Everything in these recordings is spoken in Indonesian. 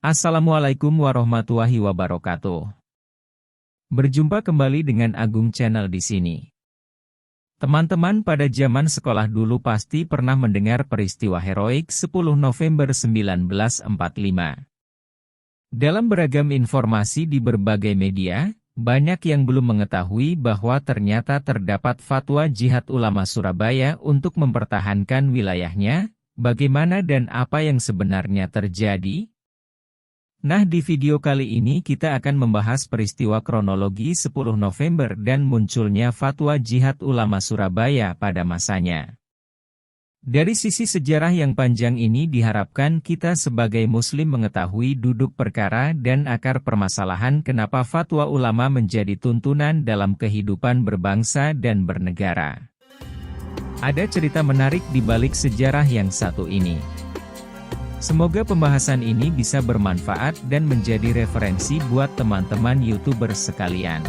Assalamualaikum warahmatullahi wabarakatuh. Berjumpa kembali dengan Agung Channel di sini. Teman-teman, pada zaman sekolah dulu pasti pernah mendengar peristiwa heroik 10 November 1945. Dalam beragam informasi di berbagai media, banyak yang belum mengetahui bahwa ternyata terdapat fatwa Jihad Ulama Surabaya untuk mempertahankan wilayahnya. Bagaimana dan apa yang sebenarnya terjadi? Nah, di video kali ini kita akan membahas peristiwa kronologi 10 November dan munculnya fatwa Jihad Ulama Surabaya pada masanya. Dari sisi sejarah yang panjang ini diharapkan kita sebagai muslim mengetahui duduk perkara dan akar permasalahan kenapa fatwa ulama menjadi tuntunan dalam kehidupan berbangsa dan bernegara. Ada cerita menarik di balik sejarah yang satu ini. Semoga pembahasan ini bisa bermanfaat dan menjadi referensi buat teman-teman YouTuber sekalian.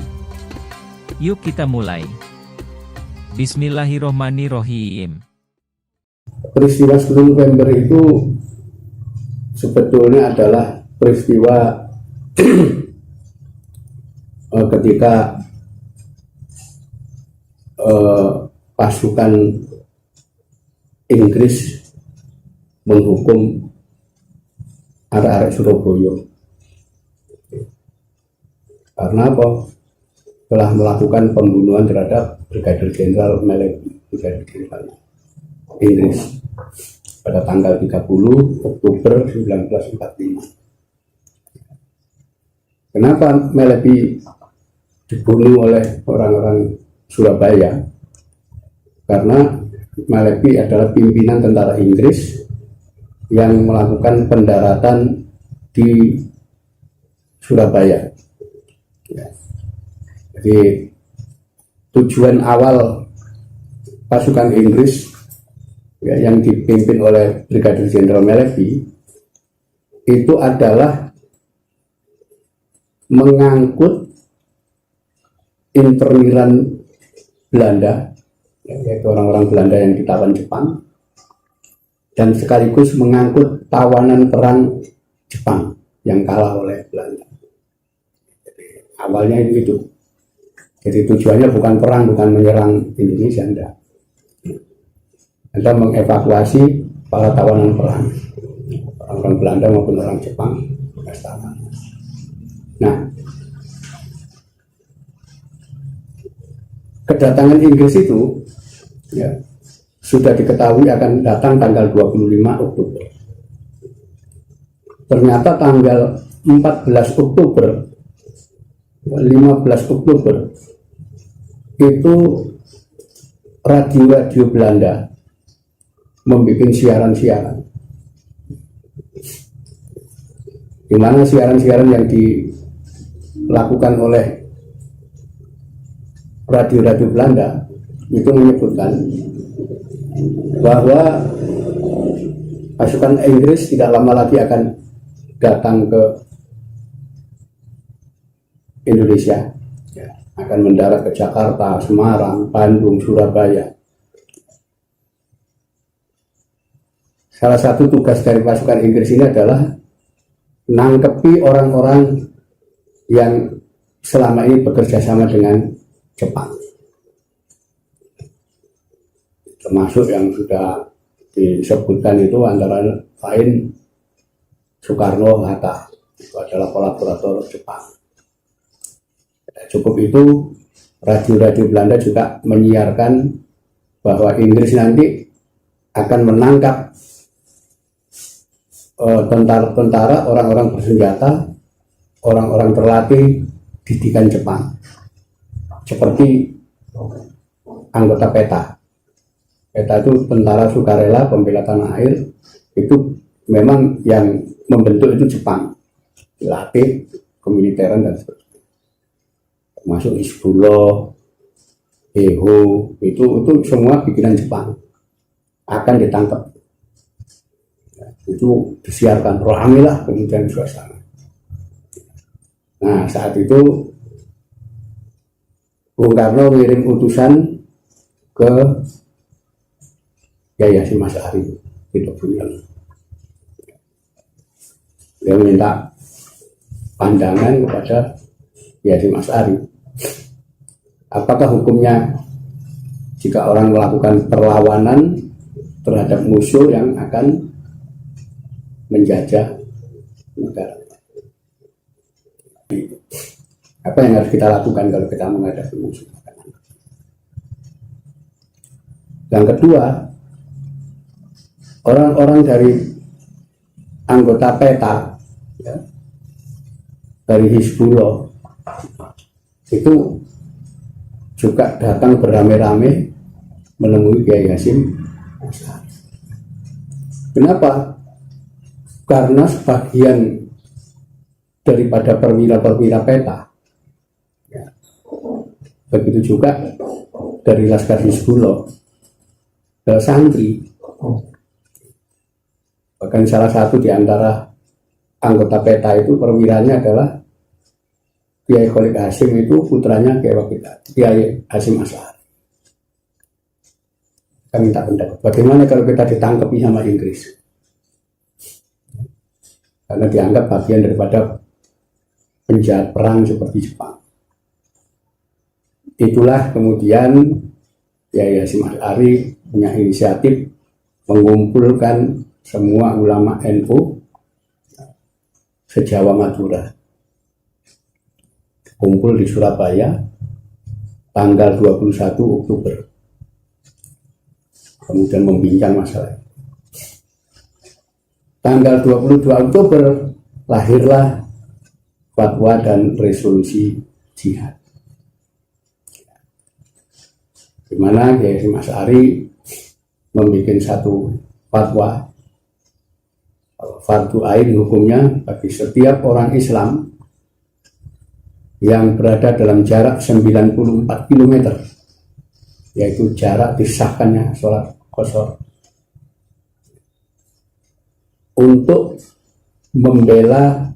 Yuk kita mulai. Bismillahirrohmanirrohim. Peristiwa 10 November itu sebetulnya adalah peristiwa ketika pasukan Inggris menghukum arek-arek Surabaya. Karena apa? Telah melakukan pembunuhan terhadap Brigadir Jenderal Melebi, Brigadir Jenderal Inggris pada tanggal 30 Oktober 1945. Kenapa Melebi dibunuh oleh orang-orang Surabaya? Karena Melebi adalah pimpinan tentara Inggris yang melakukan pendaratan di Surabaya. Jadi tujuan awal pasukan Inggris yang dipimpin oleh Brigadir Jenderal Melebi itu adalah mengangkut interniran Belanda, yaitu orang-orang Belanda yang ditawan Jepang, dan sekaligus mengangkut tawanan perang Jepang yang kalah oleh Belanda. Jadi, awalnya itu. Jadi tujuannya bukan perang, bukan menyerang Indonesia, enggak. Anda mengevakuasi para tawanan perang, orang Belanda maupun orang Jepang. Nah, kedatangan Inggris itu, ya, sudah diketahui akan datang tanggal 25 Oktober. Ternyata tanggal 14 Oktober, 15 Oktober, itu radio-radio Belanda membuat siaran-siaran. Di mana siaran-siaran yang dilakukan oleh radio-radio Belanda itu menyebutkan bahwa pasukan Inggris tidak lama lagi akan datang ke Indonesia, ya, akan mendarat ke Jakarta, Semarang, Bandung, Surabaya. Salah satu tugas dari pasukan Inggris ini adalah menangkapi orang-orang yang selama ini bekerja sama dengan Jepang, termasuk yang sudah disebutkan itu antara lain Soekarno, Hatta, itu adalah kolaborator Jepang. Cukup itu, radio-radio Belanda juga menyiarkan bahwa Inggris nanti akan menangkap tentara-tentara, orang-orang bersenjata, orang-orang terlatih didikan Jepang, seperti anggota PETA. PETA itu tentara sukarela pembela tanah air, itu memang yang membentuk itu Jepang, dilatih kemiliteran dan sebagainya. Termasuk Hizbullah, EHO, itu semua bikinan Jepang, akan ditangkap. Itu disiarkan, ramilah kemudian suasana. Nah, saat itu Bung Karno ngirim utusan ke Yai Hasyim Asy'ari, tidak punya. Dia minta pandangan kepada Kiai Hasyim Asy'ari. Apakah hukumnya jika orang melakukan perlawanan terhadap musuh yang akan menjajah negara? Apa yang harus kita lakukan kalau kita menghadapi musuh? Yang kedua, orang-orang dari anggota PETA, ya, dari Hizbullah, itu juga datang beramai-ramai menemui Kiai Hasyim Asy'ari. Kenapa? Karena sebagian daripada perwira-perwira PETA, ya, begitu juga dari Laskar Hizbullah, santri. Bahkan salah satu di antara anggota PETA itu perwiranya adalah Kiai Khalid Hasyim, itu putranya Kiai Hasyim Asy'ari. Kita minta pendapat, bagaimana kalau kita ditangkapi sama Inggris? Karena dianggap bagian daripada penjahat perang seperti Jepang. Itulah kemudian Kiai Hasyim Asy'ari punya inisiatif mengumpulkan semua ulama NU se-Jawa Madura, kumpul di Surabaya tanggal 21 Oktober, kemudian membincang masalah. Tanggal 22 Oktober lahirlah fatwa dan resolusi jihad, di mana Kiai Hasyim Asy'ari membuat satu fatwa, fardu ain hukumnya bagi setiap orang Islam yang berada dalam jarak 94 km, yaitu jarak disahkannya sholat qashar, untuk membela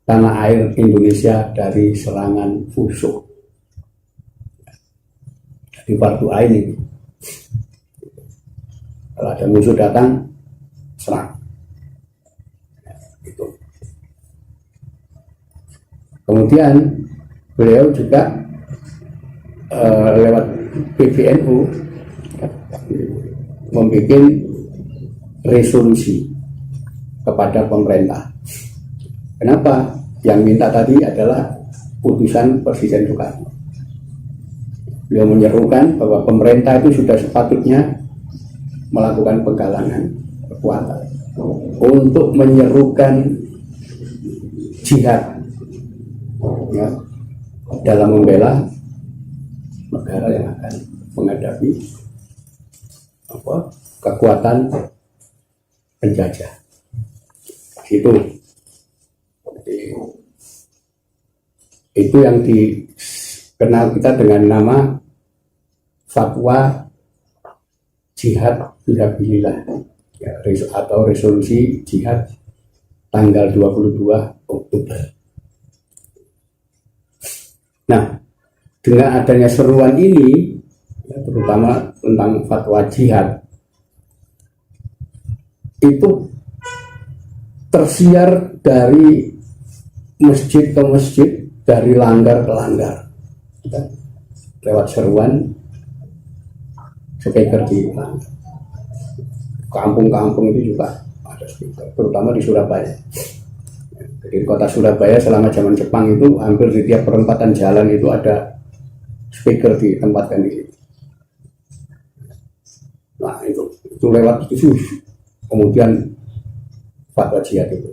tanah air Indonesia dari serangan musuh. Jadi fardu ain itu, kalau ada musuh datang, serang. Itu. Kemudian beliau juga lewat PBNU membuat resolusi kepada pemerintah. Kenapa? Yang minta tadi adalah putusan Presiden Soekarno. Beliau menyerukan bahwa pemerintah itu sudah sepatutnya melakukan penggalangan kekuatan untuk menyerukan jihad, ya, dalam membela negara yang akan menghadapi kekuatan penjajah. Itu yang dikenal kita dengan nama fatwa jihad fisabilillah, ya, atau resolusi jihad tanggal 22 Oktober. Nah, dengan adanya seruan ini, ya, terutama tentang fatwa jihad, itu tersiar dari masjid ke masjid, dari langgar ke langgar, ya, lewat seruan speaker di kampung-kampung itu juga ada speaker, terutama di Surabaya. Jadi di kota Surabaya selama zaman Jepang itu hampir di tiap perempatan jalan itu ada speaker ditempatkan di situ. Nah itu lewat itu kemudian fatwa jihad itu.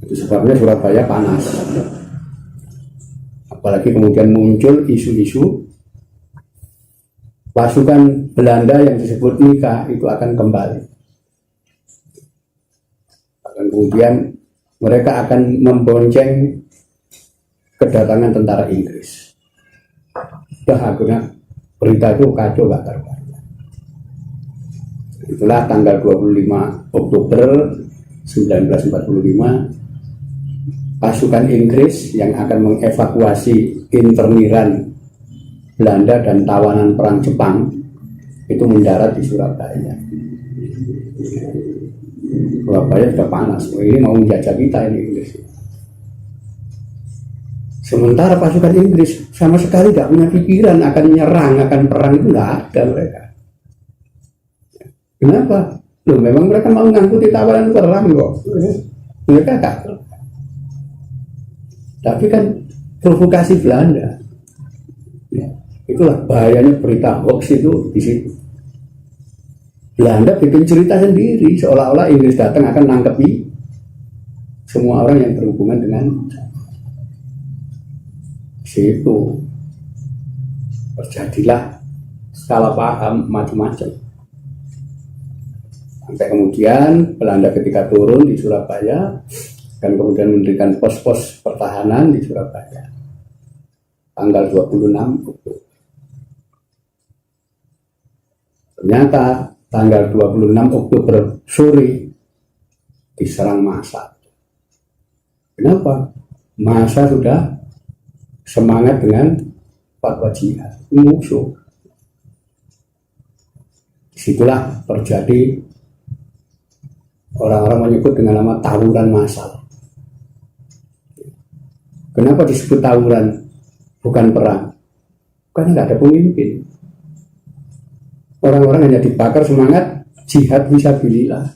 Itu sebabnya Surabaya panas. Apalagi kemudian muncul isu-isu pasukan Belanda yang disebut Nika itu akan kembali. Dan kemudian mereka akan membonceng kedatangan tentara Inggris. Akhirnya berita itu kacau gak karuan. Itulah tanggal 25 Oktober 1945 pasukan Inggris yang akan mengevakuasi interniran Belanda dan tawanan perang Jepang itu mendarat di Surabaya. Surabaya sudah panas. Ini mau menjajah kita ini Inggris. Sementara pasukan Inggris sama sekali tidak punya pikiran akan menyerang, akan perang, itu nggak ada mereka. Kenapa? Loh, memang mereka mau ngangkuti tawaran perang kok. Mereka gak. Tapi kan provokasi Belanda. Ya, itulah bahayanya berita hoax itu di situ. Belanda bikin cerita sendiri seolah-olah Inggris datang akan nangkepi semua orang yang berhubungan dengan situ. Terjadilah salah paham macam-macam. Sampai kemudian Belanda ketika turun di Surabaya dan kemudian mendirikan pos-pos pertahanan di Surabaya tanggal 26 Oktober. Ternyata tanggal 26 Oktober sore diserang massa. Kenapa? Massa sudah semangat dengan fatwa jihad, musuh. Disitulah terjadi orang-orang menyebut dengan nama tawuran massal. Kenapa disebut tawuran bukan perang? Karena nggak ada pemimpin. Orang-orang hanya dibakar semangat jihad fisabilillah.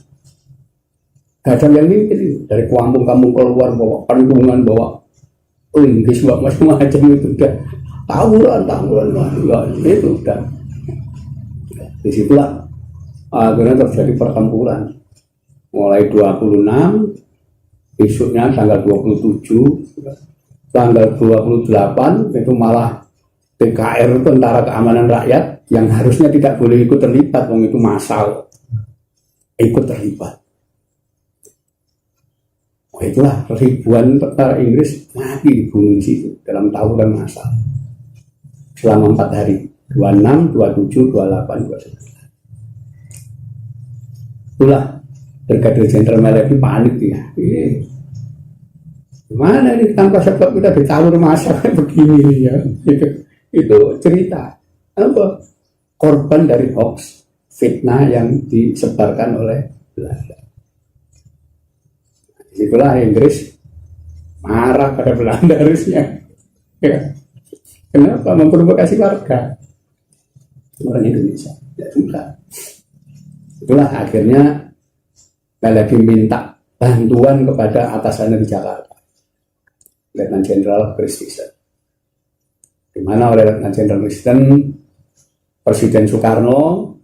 Gak ada yang mimpin. Dari kampung-kampung keluar bawa pentungan, bawa linggis, bawa macam-macam itu udah tawuran itu udah. Disitulah akhirnya terjadi pertempuran. Mulai 26, besoknya tanggal 27, tanggal 28 itu malah TKR, Tentara Keamanan Rakyat, yang harusnya tidak boleh ikut terlibat, wong itu massal ikut terlibat. Oh, itulah ribuan tentara Inggris mati dibunuh di situ dalam tawuran massal selama 4 hari, 26, 27, 28, 29. Itulah Brigadir Jenderal Melepi panik ya. Gimana ini tanpa sebab kita ditawur massal begini ya. Itu cerita apa? Korban dari hoax, fitnah yang disebarkan oleh Belanda. Disitulah Inggris marah pada Belanda harusnya. Ya. Kenapa memprovokasi warga orang Indonesia? Ya sudah. Itulah akhirnya lagi minta bantuan kepada atasannya di Jakarta, Letnan Jenderal Christison. Di mana oleh Letnan Jenderal Christison, Presiden Soekarno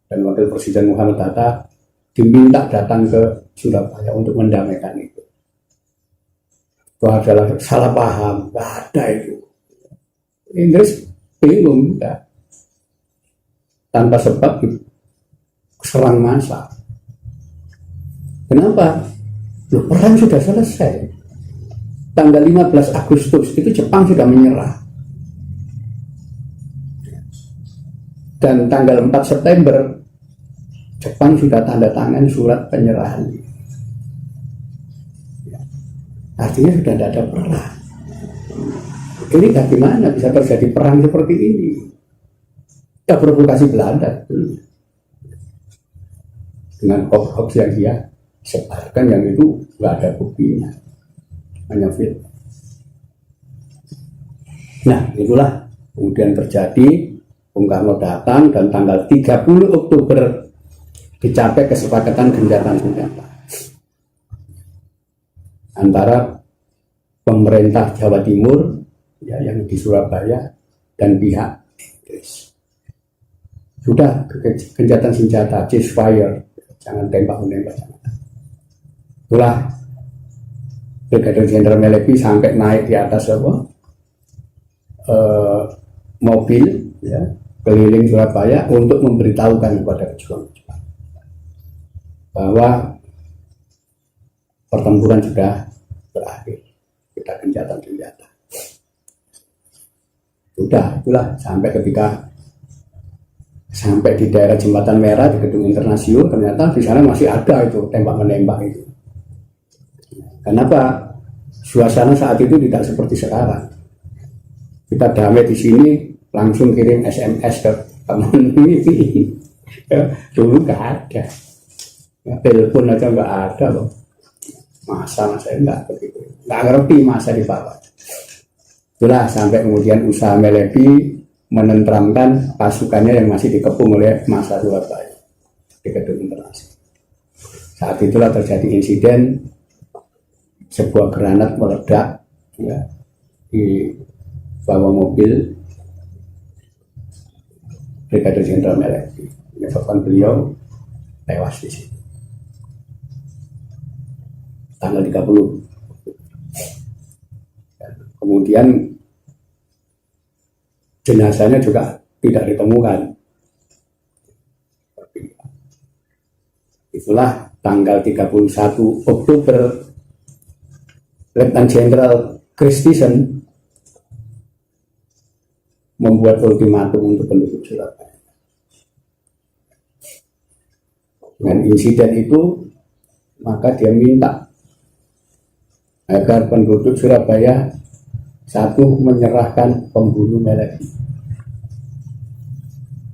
dan Wakil Presiden Muhammad Hatta diminta datang ke Surabaya untuk mendamaikan itu. Itu adalah salah paham, nggak ada itu. Inggris bingung, ya. Tanpa sebab serang massa. Kenapa? Loh, perang sudah selesai. Tanggal 15 Agustus itu Jepang sudah menyerah. Dan tanggal 4 September Jepang sudah tanda tangan surat penyerahan. Artinya sudah tidak ada perang. Ini bagaimana bisa terjadi perang seperti ini? Ya provokasi Belanda dengan hoax yang dia sebarkan, yang itu nggak ada buktinya, hanya fitnah. Nah itulah kemudian terjadi. Bung Karno datang dan tanggal 30 Oktober dicapai kesepakatan gencatan senjata antara pemerintah Jawa Timur ya, yang di Surabaya dan pihak Inggris. Sudah gencatan senjata, ceasefire, jangan tembak-menembak. Itulah Brigadir Jenderal Melepi sampai naik di atas mobil ya, keliling Surabaya untuk memberitahukan kepada pejuang bahwa pertempuran sudah berakhir, kita gencatan senjata. Sudah, itulah sampai ketika sampai di daerah Jembatan Merah di Gedung Internasional, ternyata di sana masih ada itu tembak-menembak itu. Kenapa? Suasana saat itu tidak seperti sekarang. Kita damai di sini, langsung kirim SMS ke teman ini. Dulu nggak ada. Ya, telepon aja nggak ada loh. Masa saya nggak begitu, nggak ngerti masa di bawah. Itulah sampai kemudian usaha Meledi menenteramkan pasukannya yang masih dikepung oleh massa Surabaya di Gedung Internasi. Saat itulah terjadi insiden sebuah granat meledak ya, di bawah mobil Brigadir Jenderal Meledi, menyebabkan beliau tewas di situ tanggal 30. Kemudian jenazahnya juga tidak ditemukan. Itulah tanggal 31 Oktober Letnan Jenderal Christison membuat ultimatum untuk penduduk Surabaya. Dengan insiden itu, maka dia minta agar penduduk Surabaya satu, menyerahkan pembunuh Meledi.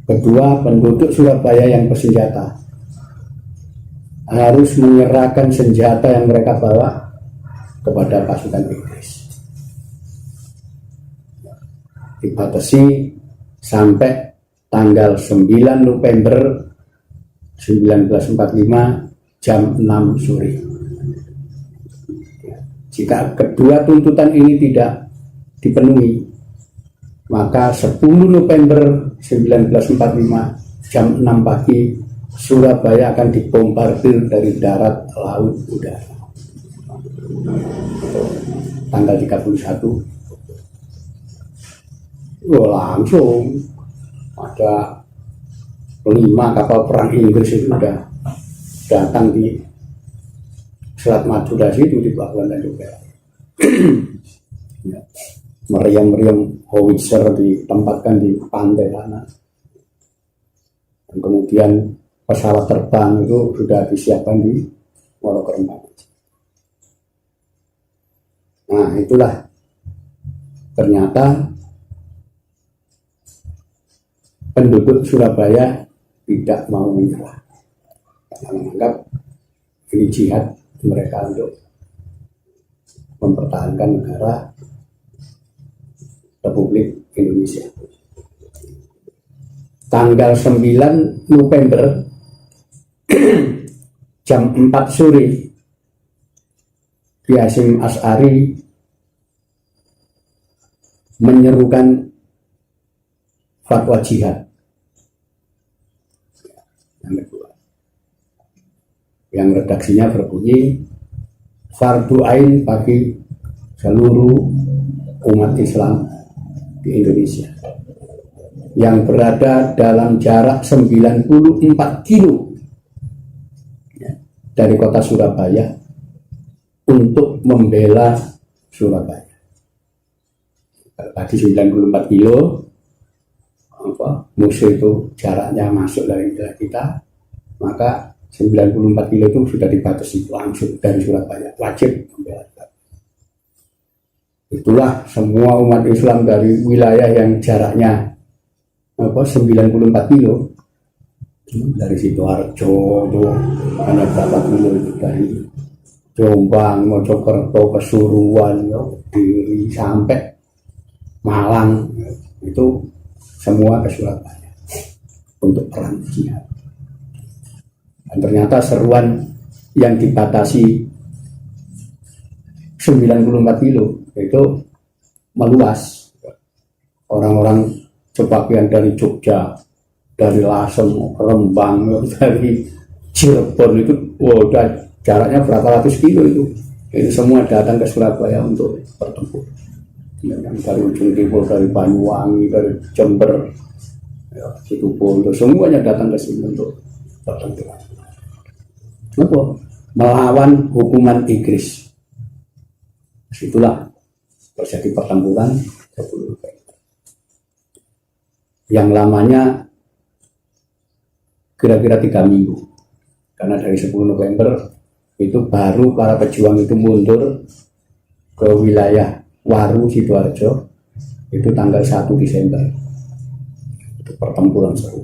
Kedua, penduduk Surabaya yang bersenjata harus menyerahkan senjata yang mereka bawa kepada pasukan Inggris. Dibatasi sampai tanggal 9 November 1945 jam 6 sore. Jika kedua tuntutan ini tidak dipenuhi, maka 10 November 1945 jam 6 pagi Surabaya akan dibombardir dari darat, laut, udara. Tanggal 31 langsung ada 5 kapal perang Inggris itu sudah datang di Selat Madura situ di Pelabuhan Tanjung Perak. Ya. Meriam-meriam howitzer ditempatkan di pantai sana. Dan kemudian pesawat terbang itu sudah disiapkan di Wonokerembang. Nah, itulah ternyata penduduk Surabaya tidak mau menyerah karena menganggap ini jihad mereka untuk mempertahankan negara Republik Indonesia. Tanggal 9 November jam 4 sore Kiai Hasyim Asy'ari menyerukan fatwa jihad yang kedua, yang redaksinya berbunyi fardu ain bagi seluruh umat Islam di Indonesia yang berada dalam jarak 94 kilo dari kota Surabaya untuk membela Surabaya. Tadi 94 kilo musuh itu jaraknya masuk dari wilayah kita, maka 94 kilo itu sudah dibatasi langsung dari Surabaya, wajib membela. Itulah semua umat Islam dari wilayah yang jaraknya 94 kilo dari Sidoarjo itu ada berapa kilo itu, dari Jombang, Mojokerto, Pasuruan, Kediri sampai Malang, itu semua ke Surabaya untuk perang jihad. Dan ternyata seruan yang dibatasi 94 kilo itu meluas. Orang-orang sebagian dari Jogja, dari Lasem, Rembang, dari Cirebon itu udah jaraknya berapa ratus kilo itu semua datang ke Surabaya untuk bertempur. Yang dari ujung timur, dari Banyuwangi, dari Jember, Situbondo, semuanya datang ke sini untuk bertempur. Apa? Melawan hukuman Inggris. Itulah terjadi pertempuran 10 November. Yang lamanya kira-kira 3 minggu. Karena dari 10 November itu baru para pejuang itu mundur ke wilayah Waru, Sidoarjo, itu tanggal 1 Desember. Itu pertempuran seru.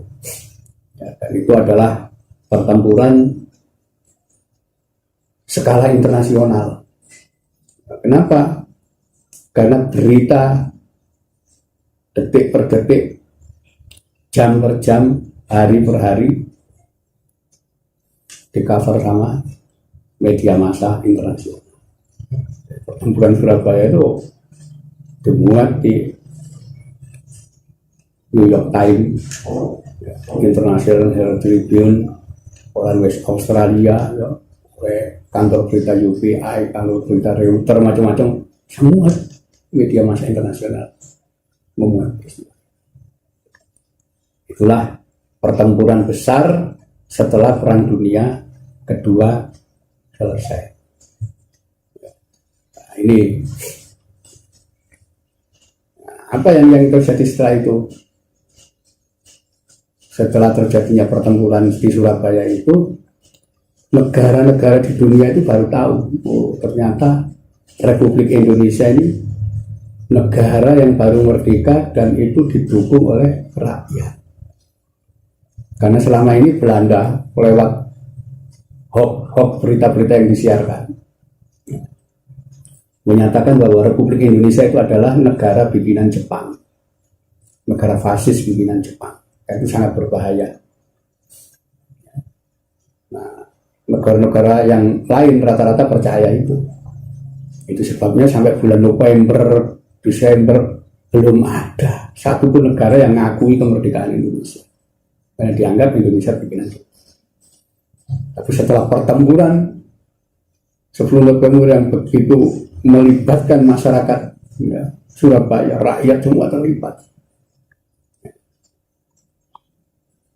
Ya, dan itu adalah pertempuran skala internasional. Kenapa? Karena berita detik per detik, jam per jam, hari per hari di cover sama media massa internasional. Pertempuran Surabaya itu dimuat di New York Times, International Herald Tribune, orang West Australia, ya, kantor berita UPI, kantor berita Reuters, macam-macam, semua media massa internasional memuat peristiwa. Itulah pertempuran besar setelah Perang Dunia Kedua selesai. Nah, ini apa yang terjadi setelah itu? Setelah terjadinya pertempuran di Surabaya itu, negara-negara di dunia itu baru tahu, oh, ternyata Republik Indonesia ini negara yang baru merdeka dan itu didukung oleh rakyat. Karena selama ini Belanda lewat hoax berita-berita yang disiarkan menyatakan bahwa Republik Indonesia itu adalah negara bikinan Jepang, negara fasis bikinan Jepang. Itu sangat berbahaya. Nah, negara-negara yang lain rata-rata percaya itu. Itu sebabnya sampai bulan November, Desember belum ada satupun negara yang mengakui kemerdekaan Indonesia. Karena dianggap Indonesia bikinan Jepang. Tapi setelah pertempuran 10 November yang begitu melibatkan masyarakat, ya, Surabaya, rakyat semua terlibat.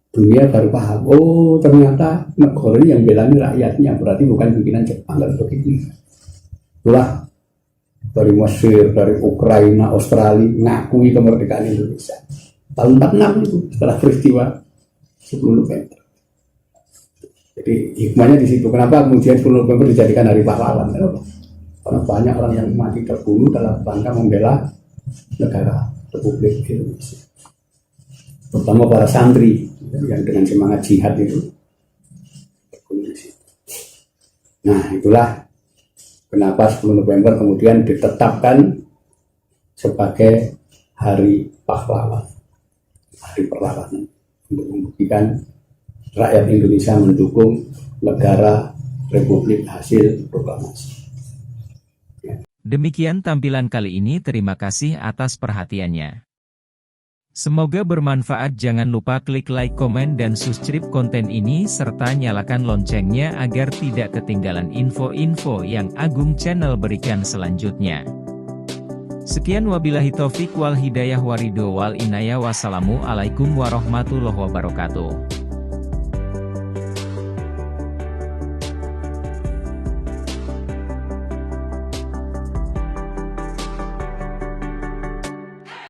Dunia baru paham, oh ternyata negara yang belani rakyatnya, berarti bukan bikinan Jepang dan begitu. Itulah dari Mesir, dari Ukraina, Australia ngakui kemerdekaan Indonesia. Tahun 46 itu setelah peristiwa 10 November. Jadi hikmahnya di situ. Kenapa kemudian 10 November dijadikan hari pahlawan? Karena banyak orang yang mati terbunuh dalam rangka membela negara Republik Indonesia. Terutama para santri yang dengan semangat jihad itu. Nah, itulah kenapa 10 November kemudian ditetapkan sebagai hari pahlawan, hari perlawanan, untuk membuktikan rakyat Indonesia mendukung negara Republik hasil proklamasi. Demikian tampilan kali ini, terima kasih atas perhatiannya. Semoga bermanfaat. Jangan lupa klik like, komen, dan subscribe konten ini serta nyalakan loncengnya agar tidak ketinggalan info-info yang Agung Channel berikan selanjutnya. Sekian wabillahi taufik wal hidayah waridho wal inayah. Wassalamualaikum warahmatullahi wabarakatuh.